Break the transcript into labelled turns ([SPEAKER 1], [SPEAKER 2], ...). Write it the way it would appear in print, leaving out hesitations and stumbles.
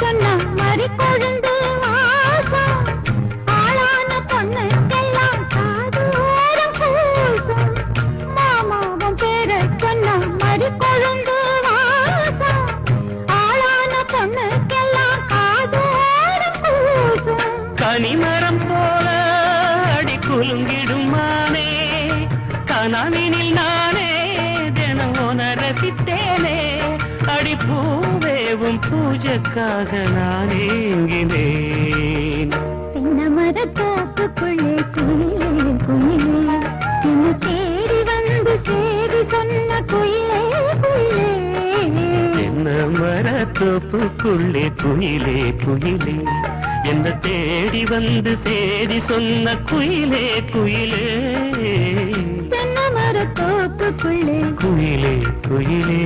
[SPEAKER 1] சொன்ன மறி கொழுந்து வாசம் ஆளான பொண்ணுக்கெல்லாம் காதோரம் பூசும் மாமாவும் பேர சொன்ன மறி கொழுந்து வாசம் ஆளான பொண்ணுக்கெல்லாம் காதோரம் பூசும்
[SPEAKER 2] கனிமரம் போல அடி குலுங்கிடும் மானே கனவினில் நானே தினம் ரசித்தேனே அடி பூவேவும் பூஜைக்காக நான் ஏங்கினேன்
[SPEAKER 1] தென்னை மரத்தோப்புக்குள்ளே குயிலே குயிலே என்னை தேடி வந்து சேதி சொன்ன குயிலே குயிலே
[SPEAKER 2] தென்னை மரத்தோப்புக்குள்ளே குயிலே குயிலே என்ன தேடி வந்து சேதி சொன்ன குயிலே குயிலே
[SPEAKER 1] தென்னை மரத்தோப்புக்குள்ளே
[SPEAKER 2] குயிலே குயிலே